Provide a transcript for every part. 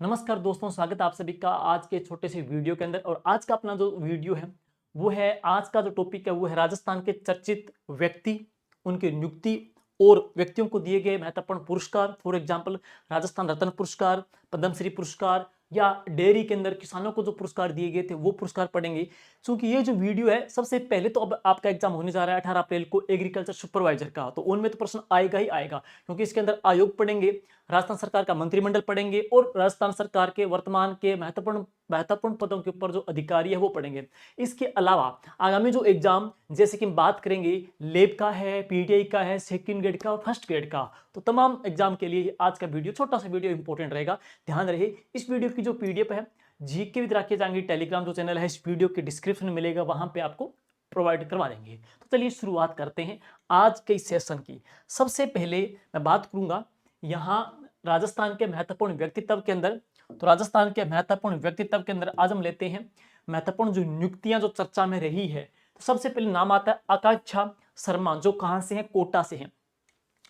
नमस्कार दोस्तों, स्वागत है आप सभी का आज के छोटे से वीडियो के अंदर। और आज का अपना जो वीडियो है वो है, आज का जो टॉपिक है वो है राजस्थान के चर्चित व्यक्ति, उनकी नियुक्ति और व्यक्तियों को दिए गए महत्वपूर्ण पुरस्कार। फॉर एग्जांपल राजस्थान रत्न पुरस्कार, पद्मश्री पुरस्कार या डेयरी के अंदर किसानों को जो पुरस्कार दिए गए थे वो पुरस्कार पढ़ेंगे। क्योंकि ये जो वीडियो है, सबसे पहले तो अब आपका एग्जाम होने जा रहा है 18 अप्रैल को एग्रीकल्चर सुपरवाइजर का, तो उनमें तो प्रश्न आएगा ही आएगा, क्योंकि इसके अंदर आयोग पढ़ेंगे, राजस्थान सरकार का मंत्रिमंडल पढ़ेंगे और राजस्थान सरकार के वर्तमान के महत्वपूर्ण पदों के ऊपर जो अधिकारी है वो पढ़ेंगे। इसके अलावा आगामी जो एग्जाम, जैसे कि हम बात करेंगे लेब का है, पीटीआई का है, सेकंड ग्रेड का और फर्स्ट ग्रेड का, तो तमाम एग्जाम के लिए आज का वीडियो, छोटा सा वीडियो इंपॉर्टेंट रहेगा। ध्यान रहे, इस वीडियो की जो पीडीएफ है जीके विद राकेश जांगड़ी टेलीग्राम जो चैनल है, इस वीडियो के डिस्क्रिप्शन में मिलेगा, वहां पे आपको प्रोवाइड करवा देंगे। तो चलिए शुरुआत करते हैं आज के सेशन की। सबसे पहले मैं बात करूंगा यहाँ राजस्थान के महत्वपूर्ण व्यक्तित्व के अंदर। तो राजस्थान के महत्वपूर्ण व्यक्तित्व के अंदर आज हम लेते हैं महत्वपूर्ण जो नियुक्तियां जो चर्चा में रही है। तो सबसे पहले नाम आता है आकांक्षा शर्मा, जो कहां से है, कोटा से है।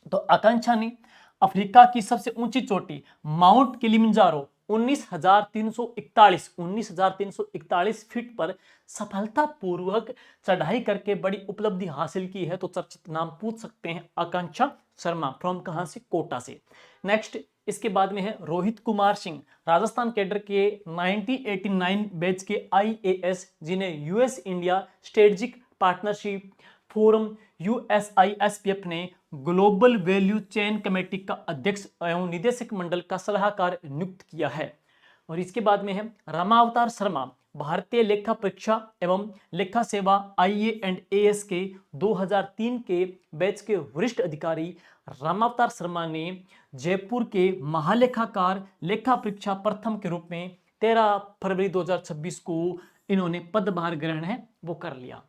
तो आकांक्षा ने अफ्रीका की सबसे ऊंची चोटी माउंट किलिमंजारो 19,341 फीट पर सफलतापूर्वक चढ़ाई करके बड़ी उपलब्धि हासिल की है। तो चर्चित नाम पूछ सकते हैं आकांक्षा शर्मा, फ्रॉम कहां से, कोटा से। नेक्स्ट इसके बाद में है रोहित कुमार सिंह, राजस्थान कैडर के 1989 बैच के आईएएस, जिन्हें US India strategic partnership forum USISPF ने ग्लोबल वैल्यू चेन कमेटी का अध्यक्ष एवं निदेशक मंडल का सलाहकार नियुक्त किया है। और इसके बाद में है रामावतार शर्मा, भारतीय लेखा परीक्षा एवं लेखा सेवा आईए एंड एएस के 2003 के बैच के वरिष्ठ अधिकारी रामावतार शर्मा ने जयपुर के महालेखाकार लेखा परीक्षा प्रथम के रूप में 13 फरवरी 2026 को इन्होंने पदभार ग्रहण है वो कर लिया।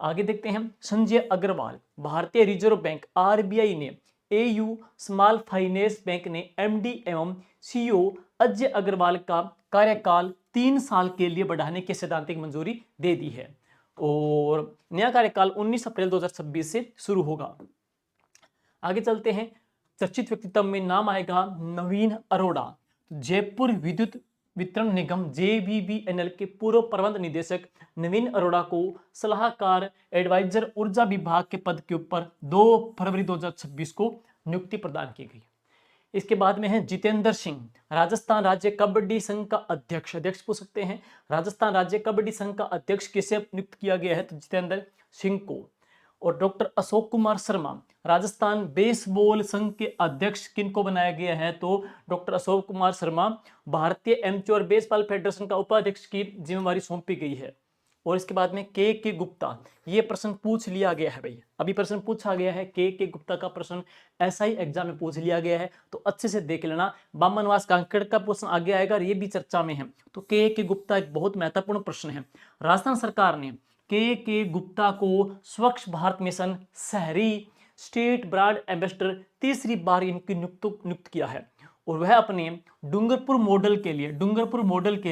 आगे देखते हैं संजय अग्रवाल, भारतीय रिजर्व बैंक आरबीआई ने एयू स्मॉल फाइनेंस बैंक ने एमडी एवं सीईओ अजय अग्रवाल का कार्यकाल 3 साल के लिए बढ़ाने की सैद्धांतिक मंजूरी दे दी है और नया कार्यकाल 19 अप्रैल 2026 से शुरू होगा। आगे चलते हैं, चर्चित व्यक्तित्व में नाम आएगा नवीन अरोड़ा, जयपुर विद्युत वितरण निगम जेबीबीएनएल के पूर्व प्रबंध निदेशक नवीन अरोड़ा को सलाहकार एडवाइजर ऊर्जा विभाग के पद के ऊपर 2 फरवरी 2026 को नियुक्ति प्रदान की गई। इसके बाद में है जितेंद्र सिंह, राजस्थान राज्य कबड्डी संघ का अध्यक्ष पूछ सकते हैं, राजस्थान राज्य कबड्डी संघ का अध्यक्ष किसे नियुक्त किया गया है, तो जितेंद्र सिंह को। और डॉक्टर अशोक कुमार शर्मा, राजस्थान बेसबॉल संघ के अध्यक्ष किनको बनाया गया है, तो डॉक्टर अशोक कुमार शर्मा भारतीय एमेच्योर बेसबॉल फेडरेशन का उपाध्यक्ष की जिम्मेवारी सौंपी गई है। और इसके बाद में के गुप्ता, ये प्रश्न पूछ लिया गया है भाई, अभी प्रश्न पूछा गया है के गुप्ता का प्रश्न ऐसा ही एग्जाम में पूछ लिया गया है, तो अच्छे से देख लेना। बामनवास कांकड़ का प्रश्न आगे आएगा, ये भी चर्चा में है। तो के गुप्ता एक बहुत महत्वपूर्ण प्रश्न है। राजस्थान सरकार ने के गुप्ता को स्वच्छ भारत मिशन शहरी स्टेट ब्रांड एम्बेसडर तीसरी बार इनकी नियुक्त किया है और वह अपने डूंगरपुर मॉडल के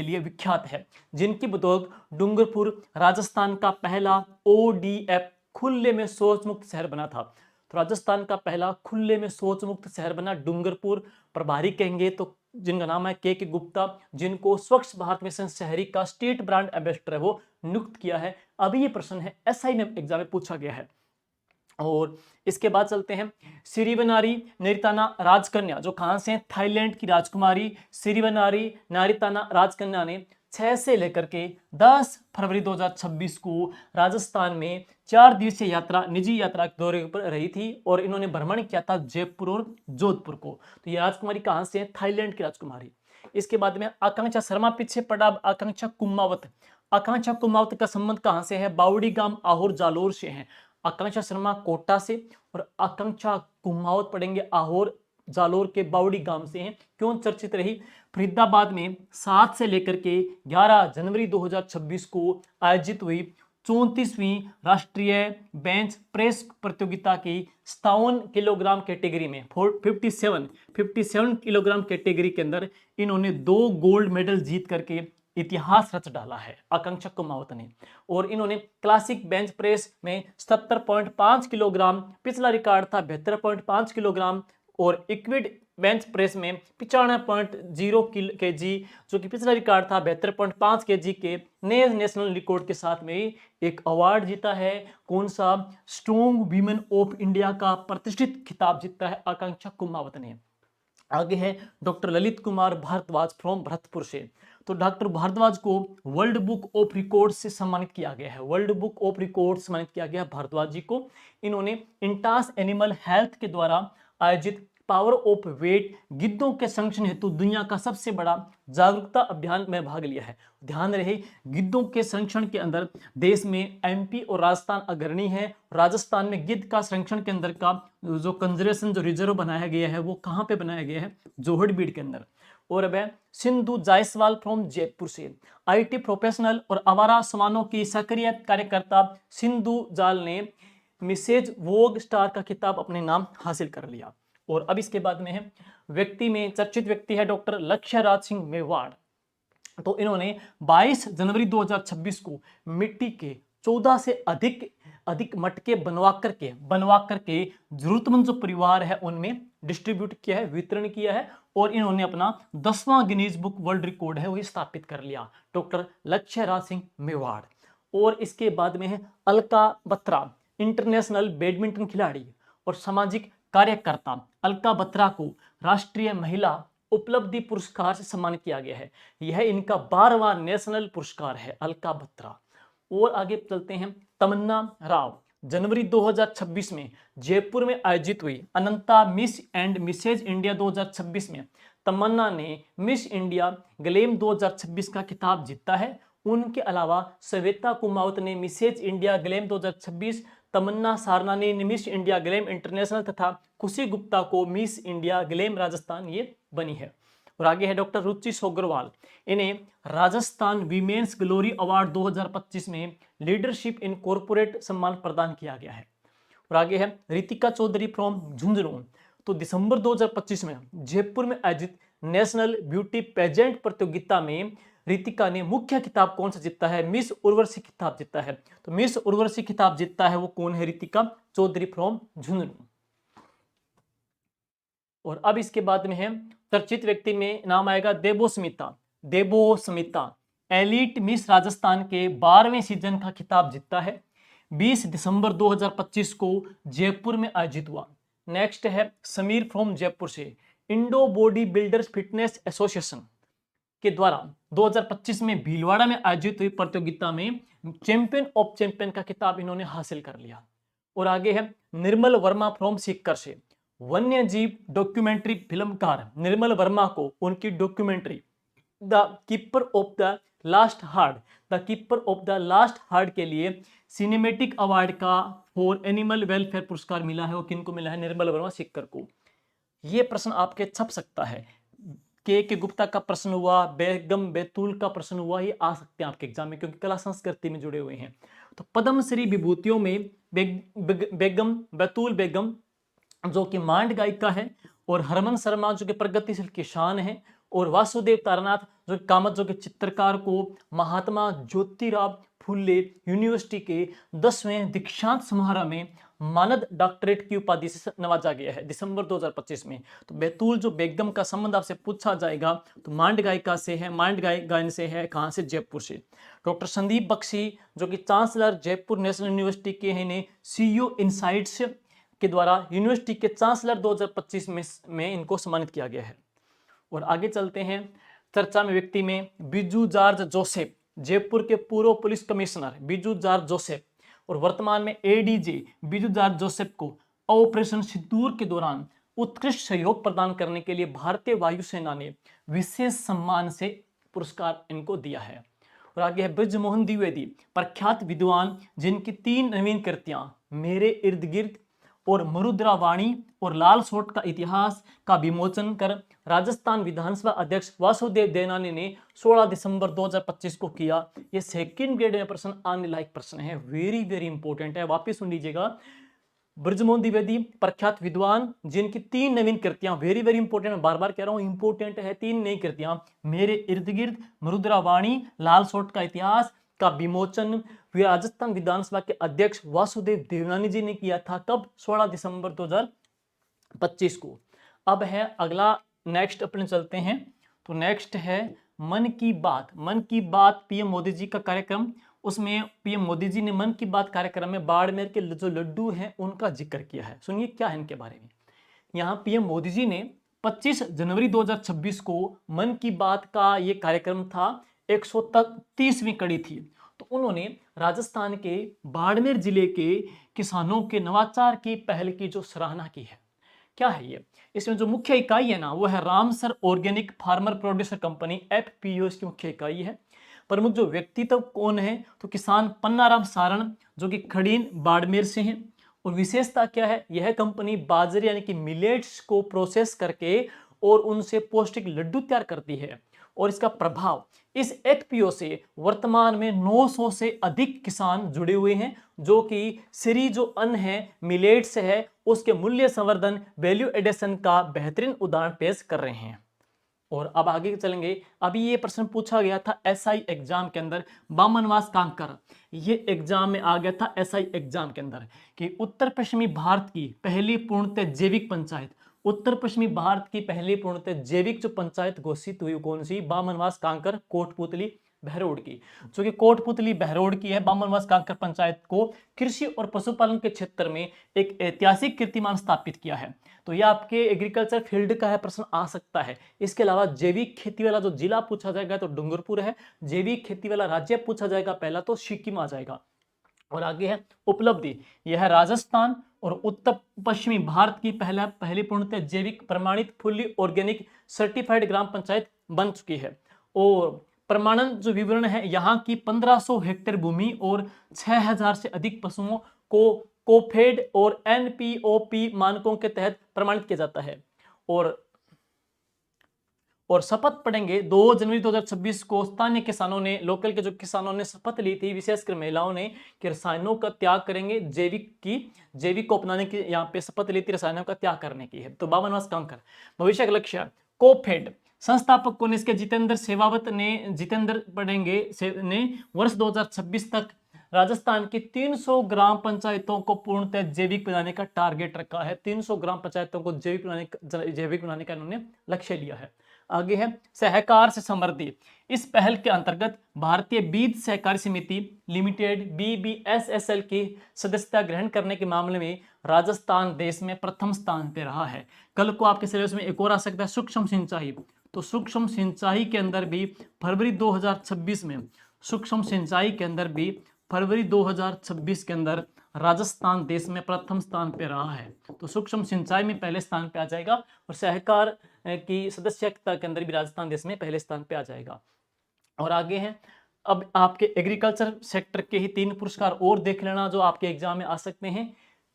लिए विख्यात है, जिनकी बदौलत डूंगरपुर राजस्थान का पहला ओडीएफ खुले में शौच मुक्त शहर बना था। तो राजस्थान का पहला खुले में शौच मुक्त शहर बना डूंगरपुर। प्रभारी कहेंगे तो जिनका नाम है के गुप्ता, जिनको स्वच्छ भारत मिशन शहरी का स्टेट ब्रांड एम्बेसडर है वो नियुक्त किया है। अभी ये प्रश्न है एसआई में एग्जाम में पूछा गया है। और इसके बाद चलते हैं सिरिवनारी नरिताना राजकन्या, जो कहां से, थाईलैंड की राजकुमारी सिरिवनारी नरिताना राजकन्या ने 6 से लेकर के 10 फरवरी 2026 को राजस्थान में 4 दिवसीय यात्रा, निजी यात्रा के दौरे पर रही थी और इन्होंने भ्रमण किया था जयपुर और जोधपुर को। तो ये राजकुमारी कहां से है, थाईलैंड की राजकुमारी। इसके बाद में आकांक्षा शर्मा पीछे पड़ा आकांक्षा कुमावत का संबंध कहां से है, बावड़ी गांव आहोर जालोर से है। आकांक्षा शर्मा कोटा से और आकांक्षा कुमावत पढ़ेंगे आहोर जालोर के बावड़ी गांव से हैं। क्यों चर्चित रही, फरीदाबाद में 7 से लेकर के 11 जनवरी 2026 को आयोजित हुई 34वीं राष्ट्रीय बेंच प्रेस प्रतियोगिता की 57 किलोग्राम कैटेगरी में 57 किलोग्राम कैटेगरी के अंदर इन्होंने 2 गोल्ड मेडल जीत करके इतिहास रच डाला है आकांक्षा कुमावत ने। और इन्होंने क्लासिक बेंच प्रेस में 77.5 किलोग्राम, पिछला रिकॉर्ड था 72.5 किलोग्राम, और इक्विड बेंच प्रेस में 95.0 kg जो कि पिछला रिकॉर्ड था 72.5 kg के नए नेशनल रिकॉर्ड के साथ में एक अवार्ड जीता है। कौन सा? स्ट्रॉन्ग वीमेन ऑफ इंडिया का प्रतिष्ठित खिताब जीता है आकांक्षा कुमावत ने। आगे है डॉक्टर ललित कुमार भारद्वाज फ्रॉम भरतपुर से। तो डॉक्टर भारद्वाज को वर्ल्ड बुक ऑफ रिकॉर्ड्स से सम्मानित किया गया है। वर्ल्ड बुक ऑफ रिकॉर्ड्स सम्मानित किया गया भारद्वाज जी को। इन्होंने इंटास एनिमल हेल्थ के द्वारा आयोजित पावर ऑफ वेट गिद्धों के संरक्षण हेतु दुनिया का सबसे बड़ा जागरूकता अभियान में भाग लिया है। ध्यान रहे, गिद्धों के संरक्षण के अंदर देश में एमपी और राजस्थान अग्रणी है। राजस्थान में गिद्ध का संरक्षण के अंदर का जो कंजर्वेशन जो रिजर्व बनाया गया है वो कहाँ पे बनाया गया है? जोहड़बीड़ के अंदर। और अब सिंधु जायसवाल फ्रॉम जयपुर से। आईटी प्रोफेशनल और आवारा समानों की सक्रिय कार्यकर्ता सिंधु जाल ने मिसेज वोग स्टार का खिताब अपने नाम हासिल कर लिया। और अब इसके बाद में है व्यक्ति में चर्चित व्यक्ति है डॉक्टर लक्ष्यराज सिंह मेवाड़। तो इन्होंने 22 जनवरी 2026 को मिट्टी के 14 से अधिक मटके बनवा करके जरूरतमंद जो परिवार है उनमें डिस्ट्रीब्यूट किया है, वितरण किया है। और इन्होंने अपना 10वां गिनीज बुक वर्ल्ड रिकॉर्ड है वही स्थापित कर लिया, डॉक्टर लक्ष्यराज सिंह मेवाड़। और इसके बाद में है अलका बत्रा, इंटरनेशनल बैडमिंटन खिलाड़ी और सामाजिक कार्यकर्ता। अलका बत्रा को राष्ट्रीय महिला उपलब्धि पुरस्कार से सम्मानित किया गया है। यह इनका 12वां नेशनल पुरस्कार है, अलका बत्रा। और आगे चलते हैं तमन्ना राव। जनवरी 2026 में जयपुर में आयोजित हुई अनंता मिस एंड मिसेज इंडिया 2026 में तमन्ना ने मिस इंडिया ग्लैम 2026 का खिताब जीता है। उनके अलावा श्वेता कुमावत ने मिसेज इंडिया ग्लैम 2026, तमन्ना सारना ने मिस इंडिया ग्लैम इंटरनेशनल तथा खुशी गुप्ता को मिस इंडिया ग्लैम राजस्थान ये बनी है। और आगे है डॉक्टर रुचि सोग्रवाल। इन्हें राजस्थान वीमेंस ग्लोरी अवार्ड 2025 में लीडरशिप इन कॉर्पोरेट सम्मान प्रदान किया गया है। और आगे है रितिका चौधरी फ्रॉम झुंझुनू। तो दिसंबर 2025 में जयपुर में आयोजित नेशनल ब्यूटी पेजेंट प्रतियोगिता में रितिका ने मुख्य खिताब कौन सा जीता है? मिस उर्वशी खिताब जीता है। तो मिस उर्वशी खिताब जीता है वो कौन है? रितिका चौधरी फ्रॉम झुंझुनू। और अब इसके बाद में है चर्चित व्यक्ति में नाम आएगा देबोस्मिता। देबोस्मिता एलिट मिस राजस्थान के 12वें सीजन का खिताब जीता है। 20 दिसंबर 2025 को जयपुर में आयोजित हुआ। नेक्स्ट है समीर फ्रॉम जयपुर से। Indo body builders fitness association के द्वारा 2025 में भीलवाड़ा में आयोजित हुई प्रतियोगिता में चैंपियन ऑफ चैंपियन का खिताब इन्होंने हासिल कर लिया। और आगे है निर्मल वर्मा फ्रॉम सीकर से। वन्य जीव डॉक्यूमेंट्री फिल्मकार निर्मल वर्मा को उनकी documentary the keeper of the last hard के लिए सिनेमेटिक अवार्ड का फॉर एनिमल वेलफेयर पुरस्कार मिला है। वो किनको मिला है? निर्मल वर्मा सीकर को। ये प्रश्न आपके छप सकता है। के गुप्ता का प्रश्न हुआ, बेगम बैतूल का प्रश्न हुआ, ये आ सकते हैं आपके एग्जाम में क्योंकि कला संस्कृति में जुड़े हुए हैं। तो पद्मश्री विभूतियों में बेगम बैतूल बेगम जो कि मांड गायिका है, और हरमन शर्मा जो कि प्रगतिशील किसान है, और वासुदेव तारानाथ जो कामत जो कि चित्रकार को महात्मा ज्योतिराव फुले यूनिवर्सिटी के 10वें दीक्षांत समारोह में मानद डॉक्टरेट की उपाधि से नवाजा गया है दिसंबर 2025 में। तो बैतूल जो बेगम का संबंध आपसे पूछा जाएगा तो मांड गायिका से है, मांड गायन से है। कहाँ से? जयपुर से। डॉक्टर संदीप बख्शी जो कि चांसलर जयपुर नेशनल यूनिवर्सिटी के हैं, इन्हें सीयू इनसाइट्स के द्वारा यूनिवर्सिटी के चांसलर 2025 में इनको सम्मानित किया गया है। और आगे चलते हैं चर्चा में व्यक्ति में बिजू जॉर्ज जोसेफ, जयपुर के पूर्व police commissioner Biju George Joseph और वर्तमान में एडीजी बिजू जॉर्ज जोसेफ को ऑपरेशन सिंदूर के दौरान उत्कृष्ट सहयोग प्रदान करने के लिए भारतीय वायुसेना ने विशेष सम्मान से पुरस्कार इनको दिया है। और आगे है ब्रजमोहन द्विवेदी, प्रख्यात विद्वान जिनकी 3 नवीन कृतियां मेरे इर्द गिर्द और मरुद्रा वाणी और लाल सोट का इतिहास का विमोचन कर राजस्थान विधानसभा अध्यक्ष वासुदेव देवनानी ने 16 दिसंबर 2025 को किया। ये सेकंड ग्रेड में प्रश्न आने लायक प्रश्न है, वेरी वेरी इंपॉर्टेंट है, वापिस सुन लीजिएगा। ब्रजमोहन द्विवेदी प्रख्यात विद्वान जिनकी 3 नवीन कृतियां, वेरी वेरी इंपॉर्टेंट, मैं बार बार कह रहा हूं इंपॉर्टेंट है, 3 नई कृतियां मेरे इर्द गिर्द, मरुद्रा वाणी, लाल सोट का इतिहास का विमोचन राजस्थान विधानसभा के अध्यक्ष वासुदेव देवनानी जी ने किया था। कब? 16 दिसंबर 2025 को। अब है अगला, नेक्स्ट अपने चलते हैं। तो नेक्स्ट है मन की बात। मन की बात पीएम मोदी जी का कार्यक्रम, उसमें पीएम मोदी जी ने मन की बात कार्यक्रम में बाड़मेर के जो लड्डू हैं उनका जिक्र किया है। सुनिए क्या है इनके बारे में। यहाँ पीएम मोदी जी ने 25 जनवरी 2026 को मन की बात का ये कार्यक्रम था, 130वीं कड़ी थी। तो उन्होंने राजस्थान के बाड़मेर जिले के किसानों के नवाचार की पहल की जो सराहना की है। क्या है ये, इसमें जो मुख्य इकाई है ना वो है Ramsar organic farmer producer company, FPO इसकी मुख्य इकाई है। प्रमुख जो व्यक्तित्व कौन है, तो किसान पन्नाराम सारण जो कि खड़ीन बाड़मेर से हैं। और विशेषता क्या है, यह कंपनी बाजरे यानी कि मिलेट्स को प्रोसेस करके और उनसे पौष्टिक लड्डू तैयार करती है। और इसका प्रभाव, इस एफपीओ से वर्तमान में 900 से अधिक किसान जुड़े हुए हैं, जो कि श्री जो अन्न है, मिलेट्स है, उसके मूल्य संवर्धन, वैल्यू एडिशन का बेहतरीन उदाहरण पेश कर रहे हैं। और अब आगे चलेंगे। अभी ये प्रश्न पूछा गया था एसआई एग्जाम के अंदर, बामनवास कांकर, ये एग्जाम में आ गया था एसआई एग्जाम के अंदर कि उत्तर पश्चिमी भारत की पहली पूर्णतः जैविक पंचायत, उत्तर पश्चिमी भारत की पहली पूर्णतः जैविक जो पंचायत घोषित हुई कौन सी, बामनवास कांकर कोटपुतली बहरोड की, जो कि कोटपुतली बहरोड की है। बामनवास कांकर पंचायत को कृषि और पशुपालन के क्षेत्र में एक ऐतिहासिक कीर्तिमान स्थापित किया है। तो यह आपके एग्रीकल्चर फील्ड का है, प्रश्न आ सकता है। इसके अलावा जैविक खेती वाला जो जिला पूछा जाएगा तो डूंगरपुर है, जैविक खेती वाला राज्य पूछा जाएगा पहला तो सिक्किम आ जाएगा। और आगे है उपलब्धि, यह है राजस्थान और उत्तर पश्चिमी भारत की पहली पूर्णतः जैविक प्रमाणित फुल्ली ऑर्गेनिक सर्टिफाइड ग्राम पंचायत बन चुकी है। और प्रमाणन जो विवरण है, यहाँ की 1500 हेक्टेयर भूमि और 6000 से अधिक पशुओं को कोफेड और एनपीओपी मानकों के तहत प्रमाणित किया जाता है। और शपथ पढ़ेंगे 2 जनवरी 2026 को स्थानीय किसानों ने, लोकल के जो किसानों ने शपथ ली थी, विशेषकर महिलाओं ने, कि रसायनों का त्याग करेंगे, जैविक को अपनाने की यहाँ पे शपथ ली थी, रसायनों का त्याग करने की है। तो बामनवास कांकर भविष्य का लक्ष्य, कोफेड संस्थापक कौन, इसके जितेंद्र शेखावत ने, जितेंद्र पढ़ेंगे ने वर्ष 2026 तक राजस्थान की 300 ग्राम पंचायतों को पूर्णतः जैविक बनाने का टारगेट रखा है। 300 ग्राम पंचायतों को जैविक बनाने का इन्होंने लक्ष्य लिया है। आगे है सहकार से समृद्धि, इस पहल के अंतर्गत भारतीय बीज सहकारी समिति लिमिटेड बीबीएसएसएल की सदस्यता ग्रहण करने के मामले में राजस्थान देश में प्रथम स्थान पर रहा है। कल को आपके सिलेबस में एक और आ सकता है सूक्ष्म सिंचाई। तो सूक्ष्म सिंचाई के अंदर भी फरवरी 2026 में, सूक्ष्म सिंचाई के अंदर भी फरवरी 2026 के अंदर राजस्थान देश में प्रथम स्थान पे रहा है। तो सूक्ष्म सिंचाई में पहले स्थान पे आ जाएगा और सहकार की सदस्यता के अंदर भी राजस्थान देश में पहले स्थान पे आ जाएगा। और आगे हैं अब आपके एग्रीकल्चर सेक्टर के ही 3 पुरस्कार और देख लेना जो आपके एग्जाम में आ सकते हैं।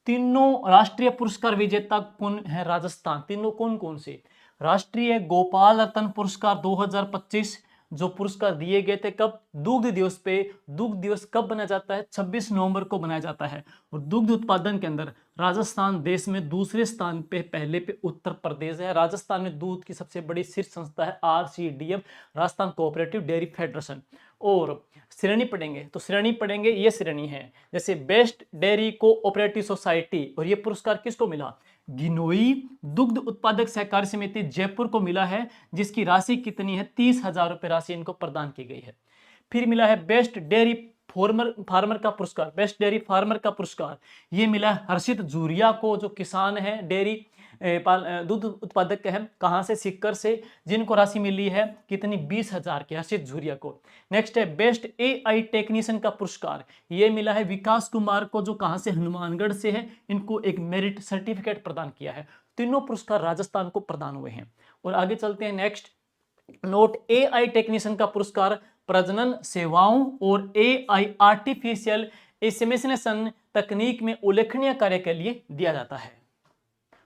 तीनों राष्ट्रीय पुरस्कार विजेता कौन है राजस्थान, तीनों कौन कौन से, राष्ट्रीय गोपाल रत्न पुरस्कार 2025 जो पुरस्कार दिए गए थे कब, दुग्ध दिवस पे। दुग्ध दिवस कब बनाया जाता है, 26 नवंबर को बनाया जाता है। और दुग्ध उत्पादन के अंदर राजस्थान देश में दूसरे स्थान पे, पहले पे उत्तर प्रदेश है। राजस्थान में दूध की सबसे बड़ी शीर्ष संस्था है RCDF, Rajasthan cooperative dairy federation. और श्रेणी पढ़ेंगे तो श्रेणी पढ़ेंगे, ये श्रेणी है जैसे बेस्ट डेयरी कोऑपरेटिव सोसाइटी, और ये पुरस्कार किसको मिला, गिनोई दुग्ध उत्पादक सहकारी समिति जयपुर को मिला है, जिसकी राशि कितनी है, 30,000 रुपए राशि इनको प्रदान की गई है। फिर मिला है बेस्ट डेयरी फार्मर का पुरस्कार, बेस्ट डेयरी फार्मर का पुरस्कार ये मिला हर्षित जूरिया को, जो किसान है, डेयरी दूध उत्पादक है, कहां से, सिक्कर से, जिनको राशि मिली है कितनी, 20,000 की, हर्षित जूरिया को। नेक्स्ट है बेस्ट AI टेक्नीशियन का पुरस्कार, ये मिला है विकास कुमार को, जो कहां से, हनुमानगढ़ से है, इनको एक मेरिट सर्टिफिकेट प्रदान किया है। तीनों पुरस्कार राजस्थान को प्रदान हुए हैं। और आगे चलते हैं नेक्स्ट नोट, AI टेक्नीशियन का पुरस्कार प्रजनन सेवाओं और AI आर्टिफिशियल इंसेमिनेशन तकनीक में उल्लेखनीय कार्य के लिए दिया जाता है,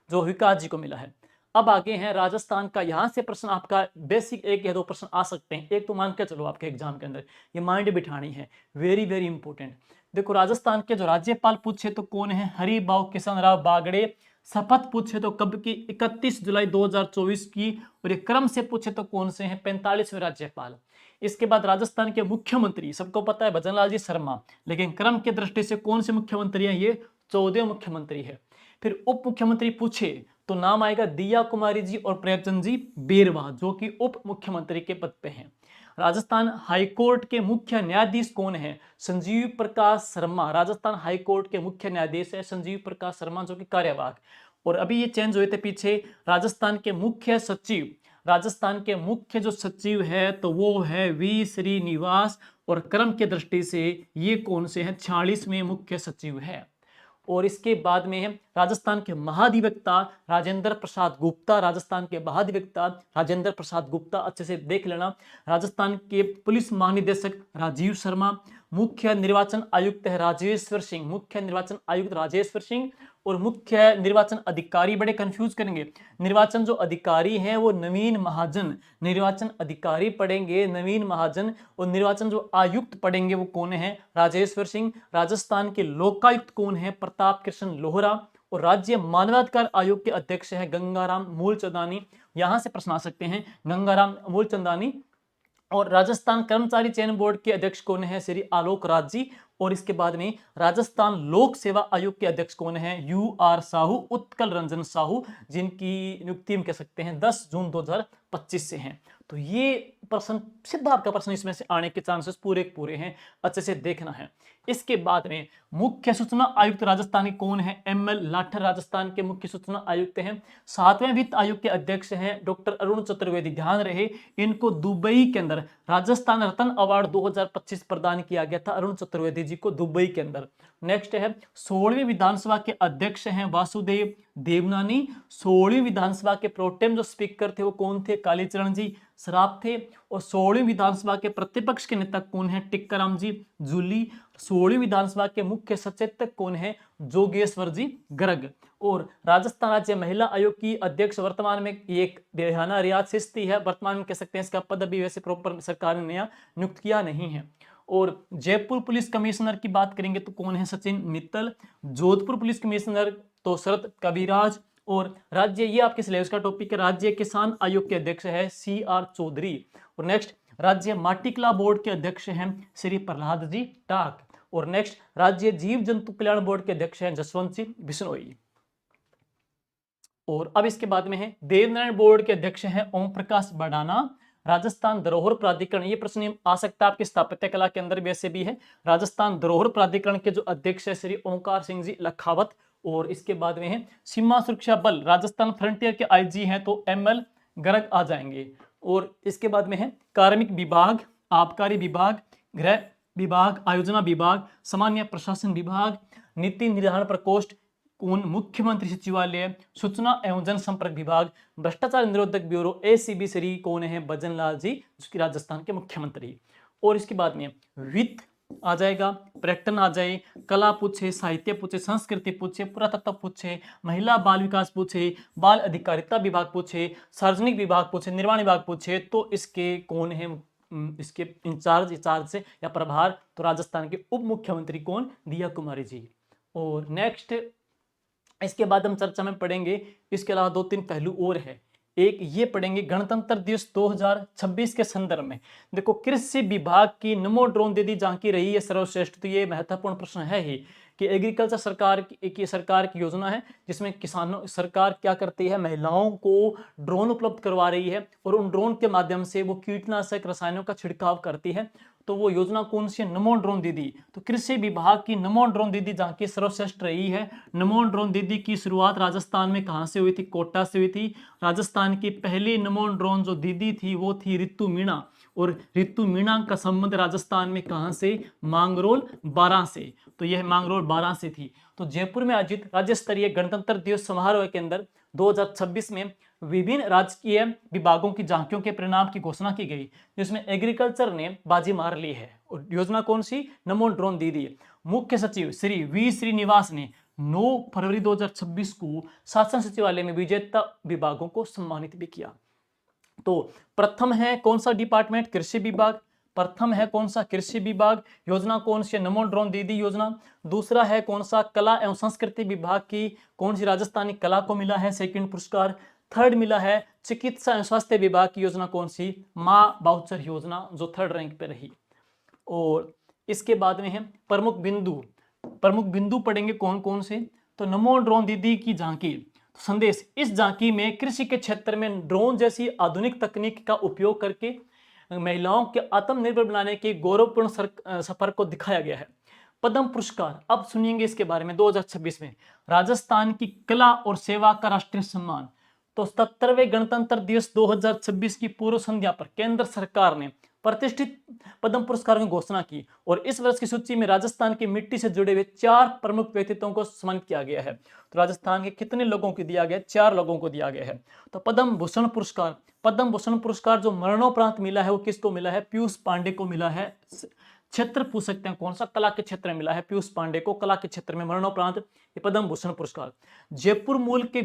जो विकास जी को मिला है। अब आगे हैं राजस्थान का, यहां से प्रश्न आपका बेसिक 1 या 2 प्रश्न आ सकते हैं। एक तो मान के चलो आपके एग्जाम के अंदर ये माइंड बिठानी है, वेरी वेरी इंपॉर्टेंट। देखो राजस्थान के जो राज्यपाल पूछे तो कौन है, हरिभाऊ किशन राव बागड़े। शपथ पूछे तो कब की, 31 जुलाई 2024 की। और ये क्रम से पूछे तो कौन से हैं, 45वें राज्यपाल। इसके बाद राजस्थान के मुख्यमंत्री सबको पता है भजनलाल जी शर्मा, लेकिन क्रम की दृष्टि से कौन से मुख्यमंत्री हैं, ये 14वें मुख्यमंत्री है। फिर उप मुख्यमंत्री पूछे तो नाम आएगा दिया कुमारी जी और प्रेमचंद जी बेरवा, जो कि उप मुख्यमंत्री के पद पे हैं। राजस्थान हाईकोर्ट के मुख्य न्यायाधीश कौन है? संजीव प्रकाश शर्मा। राजस्थान हाईकोर्ट के मुख्य न्यायाधीश है संजीव प्रकाश शर्मा, जो कि कार्यवाहक। और अभी ये चेंज हुए थे पीछे। राजस्थान के मुख्य सचिव, राजस्थान के मुख्य जो सचिव है तो वो है वी श्रीनिवास, और क्रम के दृष्टि से ये कौन से हैं? 46वें मुख्य सचिव है। और इसके बाद में है राजस्थान के महाधिवक्ता राजेंद्र प्रसाद गुप्ता। राजस्थान के महाधिवक्ता राजेंद्र प्रसाद गुप्ता, अच्छे से देख लेना। राजस्थान के पुलिस महानिदेशक राजीव शर्मा। मुख्य निर्वाचन आयुक्त है राजेश्वर सिंह, मुख्य निर्वाचन आयुक्त राजेश्वर सिंह। और मुख्य निर्वाचन अधिकारी, बड़े कंफ्यूज करेंगे, निर्वाचन जो अधिकारी हैं वो नवीन महाजन, निर्वाचन अधिकारी पढ़ेंगे नवीन महाजन, और निर्वाचन जो आयुक्त पढ़ेंगे वो कौन है? राजेश्वर सिंह। राजस्थान के लोकायुक्त कौन है? प्रताप कृष्ण लोहरा। और राज्य मानवाधिकार आयोग के अध्यक्ष है गंगाराम मूलचंदानी। यहां से प्रश्न आ सकते हैं, गंगाराम मूलचंदानी। और राजस्थान कर्मचारी चयन बोर्ड के अध्यक्ष कौन है? श्री आलोक राज जी। और इसके बाद में राजस्थान लोक सेवा आयोग के अध्यक्ष कौन है? UR साहू, उत्कल रंजन साहू, जिनकी नियुक्ति हम कह सकते हैं 10 जून 2025 से हैं। तो ये प्रश्न, सीधा आपका प्रश्न इसमें से आने के चांसेस पूरे पूरे हैं, अच्छे से देखना है। इसके बाद में मुख्य सूचना आयुक्त राजस्थान के कौन है? ML लाठर राजस्थान के मुख्य सूचना आयुक्त हैं। 7वें वित्त आयोग के अध्यक्ष हैं डॉक्टर अरुण चतुर्वेदी। ध्यान रहे, इनको दुबई के अंदर राजस्थान रत्न अवार्ड 2025 प्रदान किया गया था अरुण चतुर्वेदी जी को, दुबई के अंदर। नेक्स्ट है 16वीं विधानसभा के अध्यक्ष हैं वासुदेव देवनानी। 16वीं विधानसभा के प्रोटेम जो स्पीकर थे वो कौन थे? कालीचरण जी श्राफ थे। और 16वीं विधानसभा के प्रतिपक्ष के नेता कौन है? टिक्काराम जी जूली। 16वीं विधानसभा के मुख्य सचेतक कौन है? जोगेश्वर जी गर्ग। और राजस्थान राज्य महिला आयोग की अध्यक्ष वर्तमान में एक रेहाना रियाज चिश्ती है, वर्तमान में कह सकते हैं। इसका पद अभी वैसे प्रॉपर सरकार ने नया नियुक्त किया नहीं है। और जयपुर पुलिस कमिश्नर की बात करेंगे तो कौन है? सचिन मित्तल। जोधपुर पुलिस कमिश्नर तो शरद कविराज। और राज्य, ये आपके सिलेबस का टॉपिक है, राज्य किसान आयोग के अध्यक्ष है CR चौधरी। और नेक्स्ट राज्य माटिकला बोर्ड के अध्यक्ष हैं श्री प्रहलाद जी टाक। और नेक्स्ट राज्य जीव जंतु कल्याण बोर्ड के अध्यक्ष हैं जसवंत सिंह बिश्नोई। और अब इसके बाद में है देवनारायण बोर्ड के अध्यक्ष हैं ओम प्रकाश बडाना। राजस्थान धरोहर प्राधिकरण, ये प्रश्न आ सकता है आपकी स्थापत्य कला के अंदर वैसे भी है। राजस्थान धरोहर प्राधिकरण के जो अध्यक्ष है श्री ओंकार सिंह जी लखावत। और इसके बाद में है सीमा सुरक्षा बल, राजस्थान फ्रंटियर के IG हैं तो ML गर्ग आ जाएंगे। और इसके बाद में है कार्मिक विभाग, आबकारी विभाग, गृह विभाग, आयोजना विभाग, सामान्य प्रशासन विभाग, नीति निर्धारण प्रकोष्ठ कौन? मुख्यमंत्री सचिवालय, सूचना एवं जनसंपर्क विभाग, भ्रष्टाचार निरोधक ब्यूरो ACB श्री कौन है? भजन लाल जी, जो कि राजस्थान के मुख्यमंत्री। और इसके बाद में वित्त आ जाएगा, पर्यटन आ जाए, कला पूछे, साहित्य पूछे, संस्कृति पूछे, पुरातत्व पूछे, महिला बाल विकास पूछे, बाल अधिकारिता विभाग पूछे, सार्वजनिक विभाग पूछे, निर्माण विभाग पूछे, तो इसके कौन है? इसके इंचार्ज से या प्रभार तो राजस्थान के उप मुख्यमंत्री कौन? दिया कुमारी जी। और नेक्स्ट इसके बाद हम चर्चा में पढ़ेंगे, इसके अलावा 2-3 पहलू और है। एक ये पढ़ेंगे गणतंत्र दिवस 2026 के संदर्भ में। देखो, कृषि विभाग की नमो ड्रोन दीदी झांकी रही है सर्वश्रेष्ठ, तो ये महत्वपूर्ण प्रश्न है ही कि एग्रीकल्चर सरकार की योजना है जिसमें किसानों, सरकार क्या करती है, महिलाओं को ड्रोन उपलब्ध करवा रही है और उन ड्रोन के माध्यम से वो कीटनाशक रसायनों का छिड़काव करती है। तो वो योजना कौन सी है? नमो ड्रोन दीदी। तो कृषि विभाग की नमो ड्रोन दीदी झांकी सर्वश्रेष्ठ रही है। नमो ड्रोन दीदी की शुरुआत राजस्थान में कहां से हुई थी? कोटा से हुई थी। राजस्थान की पहली नमो ड्रोन जो दीदी थी वो थी रितु मीणा। और रितु मीणा का संबंध राजस्थान में कहां से? मांगरोल 12 से। तो यह मांगरोल 12 से थी। तो जयपुर में आयोजित राज्य स्तरीय गणतंत्र दिवस समारोह के अंदर 2026 में विभिन्न राजकीय विभागों की झांकियों के परिणाम की घोषणा की गई, जिसमें एग्रीकल्चर ने बाजी मार ली है। और योजना कौन सी? नमो ड्रोन दीदी। मुख्य सचिव श्री वी श्रीनिवास ने 9 फरवरी 2026 को शासन सचिवालय में विजेता विभागों को सम्मानित भी किया। तो प्रथम है कौन सा डिपार्टमेंट? कृषि विभाग। प्रथम है कौन सा? कृषि विभाग। योजना कौन सी? नमो ड्रोन दीदी योजना। दूसरा है कौन सा? कला एवं संस्कृति विभाग की कौन सी राजस्थानी कला को मिला है सेकंड पुरस्कार। थर्ड मिला है चिकित्सा एवं स्वास्थ्य विभाग की योजना कौन सी? माँ बाउचर योजना, जो थर्ड रैंक पे रही। और इसके बाद में है प्रमुख बिंदु। प्रमुख बिंदु पढ़ेंगे कौन कौन से? तो नमो ड्रोन दीदी की झांकी संदेश, इस झांकी में कृषि के क्षेत्र में ड्रोन जैसी आधुनिक तकनीक का उपयोग करके महिलाओं के आत्मनिर्भर बनाने के गौरवपूर्ण सफर को दिखाया गया है। पद्म पुरस्कार, अब सुनिएंगे इसके बारे में। 2026 में राजस्थान की कला और सेवा का राष्ट्रीय सम्मान। तो 77वें गणतंत्र दिवस 2026 की पूर्व संध्या पर केंद्र सरकार ने प्रतिष्ठित पद्म पुरस्कारों की घोषणा की और इस वर्ष की सूची में राजस्थान की मिट्टी से जुड़े हुए 4 प्रमुख व्यक्तित्वों को सम्मानित किया गया है। तो राजस्थान के कितने लोगों को दिया गया? 4 लोगों को दिया गया है। तो पद्म भूषण पुरस्कार, पद्म भूषण पुरस्कार जो मरणोपरांत मिला है वो किसको मिला है? पीयूष पांडे को मिला है। क्षेत्र पूछ सकते हैं कौन सा? कला के क्षेत्र में मिला है पीयूष पांडे को, कला के क्षेत्र में मरणोपरांत ये पद्म भूषण पुरस्कार। जयपुर मूल के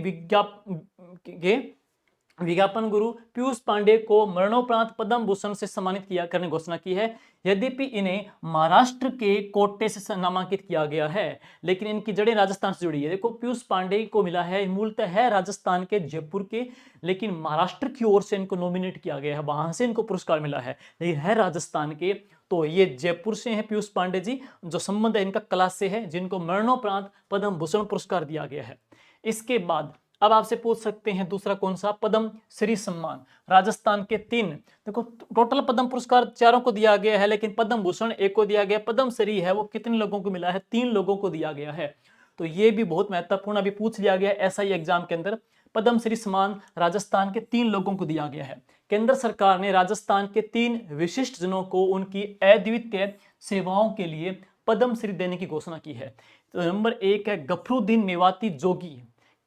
विज्ञापन गुरु पीयूष पांडे को मरणोपरांत पद्म भूषण से सम्मानित किया करने घोषणा की है। यद्यपि इन्हें महाराष्ट्र के कोटे से नामांकित किया गया है, लेकिन इनकी जड़ें राजस्थान से जुड़ी है। देखो, पीयूष पांडे को मिला है, मूलतः है राजस्थान के जयपुर के, लेकिन महाराष्ट्र की ओर से इनको नॉमिनेट किया गया है, वहां से इनको पुरस्कार मिला है, लेकिन है राजस्थान के। तो ये जयपुर से हैं पीयूष पांडे जी, जो संबंध है इनका कला से है, जिनको मरणोपरांत पद्म भूषण पुरस्कार दिया गया है। इसके बाद अब आपसे पूछ सकते हैं दूसरा कौन सा? पद्म श्री सम्मान। राजस्थान के 3, देखो टोटल पद्म पुरस्कार 4 को दिया गया है, लेकिन पद्म भूषण 1 को दिया गया। पद्म श्री है वो कितने लोगों को मिला है? 3 लोगों को दिया गया है। तो ये भी बहुत महत्वपूर्ण, अभी पूछ लिया गया एसआई एग्जाम के अंदर। पद्म श्री सम्मान राजस्थान के 3 लोगों को दिया गया है। केंद्र सरकार ने राजस्थान के 3 विशिष्ट जनों को उनकी अद्वितीय सेवाओं के लिए पद्म श्री देने की घोषणा की है। तो नंबर 1 है गफरुद्दीन मेवाती जोगी।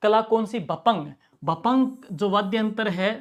कला कौन सी? भपंग। भपंग जो वाद्य यंत्र है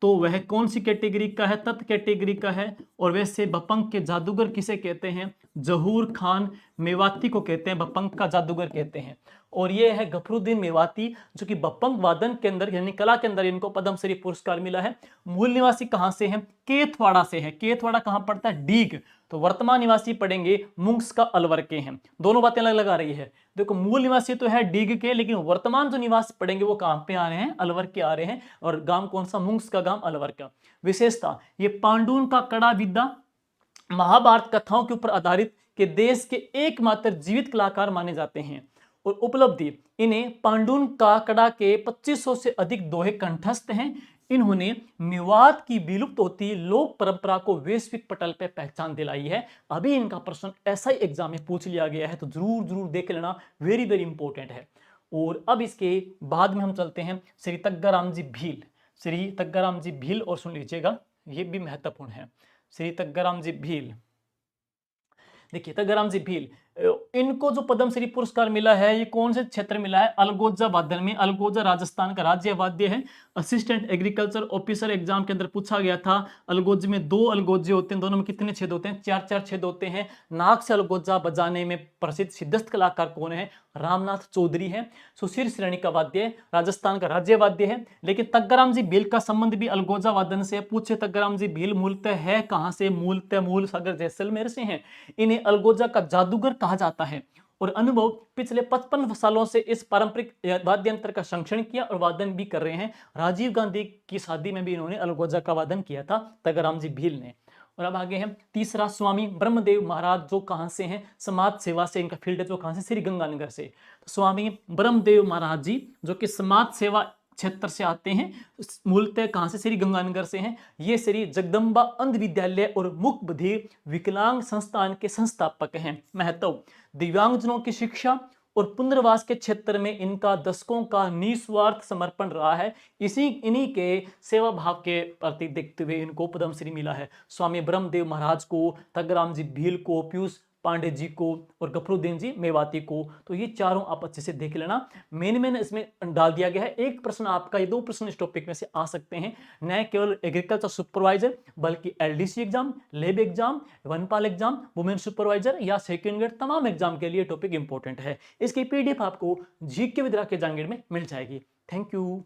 तो वह कौन सी कैटेगरी का है? तत् कैटेगरी का है। और वैसे भपंग के जादूगर किसे कहते हैं? जहूर खान मेवाती को कहते हैं, भपंग का जादूगर कहते हैं। और ये है गफरुद्दीन मेवाती, जो कि भपंग वादन के अंदर यानी कला के अंदर इनको पद्मश्री पुरस्कार मिला है। मूल निवासी कहां से हैं? केथवाड़ा से है। केथवाड़ा कहां पड़ता है? डीग। तो वर्तमान निवासी पढ़ेंगे मुंग्स का अलवर के हैं। दोनों बातें अलग लगा रही है। देखो, मूल निवासी तो है डीग के, लेकिन वर्तमान जो निवासी पढ़ेंगे वो कहां पे आ रहे हैं? अलवर के आ रहे हैं। और गांव कौन सा? मुंग्स का गांव अलवर का। विशेषता, ये पांडुन का कड़ा विद्या महाभारत कथाओं के ऊपर आधारित के देश के एकमात्र जीवित कलाकार माने जाते हैं। और उपलब्धि, इन्हें पांडुन का कड़ा के 2500 से अधिक दोहे कंठस्थ हैं। इन्होंने मेवात की विलुप्त होती लोक परंपरा को वैश्विक पटल पर पहचान दिलाई है। अभी इनका प्रश्न ऐसा ही एग्जाम में पूछ लिया गया है, तो जरूर जरूर देख लेना, वेरी वेरी इंपॉर्टेंट है। और अब इसके बाद में हम चलते हैं श्री तग्गाराम जी भील। श्री तग्गाराम जी भील, और सुन लीजिएगा ये भी महत्वपूर्ण है। श्री तग्गाराम जी भील, देखिए तग्गाराम जी भील, इनको जो पद्मश्री पुरस्कार मिला है ये कौन से क्षेत्र मिला है? अलगोजा वादन में। अलगोजा राजस्थान का राज्य वाद्य है। असिस्टेंट एग्रीकल्चर ऑफिसर एग्जाम के अंदर पूछा गया था। अलगोजे में 2 अलगोजे होते हैं, दोनों में कितने छेद होते हैं? 4-4 छेद होते हैं। नाक से अलगोजा बजाने में प्रसिद्ध सिद्धस्त कलाकार कौन है? रामनाथ चौधरी है। सुशीर श्रेणी का वाद्य राजस्थान का राज्य वाद्य है। लेकिन तग्गाराम जी भील का संबंध भी अलगोजा वादन से पूछे। तग्गाराम जी भील मूलतः है कहां से? मूलतः मूल सागर जैसलमेर से हैं। इन्हें अलगोजा का जादूगर कहा जाता है। और अनुभव, पिछले 55 सालों से इस पारंपरिक वाद्य यंत्र का संरक्षण किया और वादन भी कर रहे हैं। राजीव गांधी की शादी में भी इन्होंने अलगोजा का वादन किया था तग्गाराम जी भील ने। और अब आगे है तीसरा, स्वामी ब्रह्मदेव महाराज, जो कहां से हैं? समाज सेवा से इनका फील्ड है। जो कहां से? श्री गंगानगर से। तो स्वामी ब्रह्मदेव महाराज जी जो कि समाज सेवा क्षेत्र से आते हैं, मूलतः कहां से? श्री गंगानगर से हैं। ये श्री जगदम्बा अंध विद्यालय और मुक बधिर विकलांग संस्थान के संस्थापक हैं। महत्व, दिव्यांगजनों की शिक्षा और पुनर्वास के क्षेत्र में इनका दशकों का निस्वार्थ समर्पण रहा है। इन्हीं के सेवा भाव के प्रति देखते हुए इनको पद्मश्री मिला है। स्वामी ब्रह्मदेव महाराज को, तग्गाराम जी भील को, पीयूष पांडे जी को और गफरुद्दीन जी मेवाती को। तो ये चारों आप अच्छे से देख लेना। मैंने इसमें डाल दिया गया है। एक प्रश्न आपका, ये 2 प्रश्न इस टॉपिक में से आ सकते हैं। न केवल एग्रीकल्चर सुपरवाइजर बल्कि एलडीसी एग्जाम, लेब एग्जाम, वनपाल एग्जाम, वुमेन सुपरवाइजर या सेकंड ग्रेड तमाम एग्जाम के लिए टॉपिक इंपॉर्टेंट है। इसकी पीडीएफ आपको जीके विद राकेश जांगीड़ में मिल जाएगी। Thank you.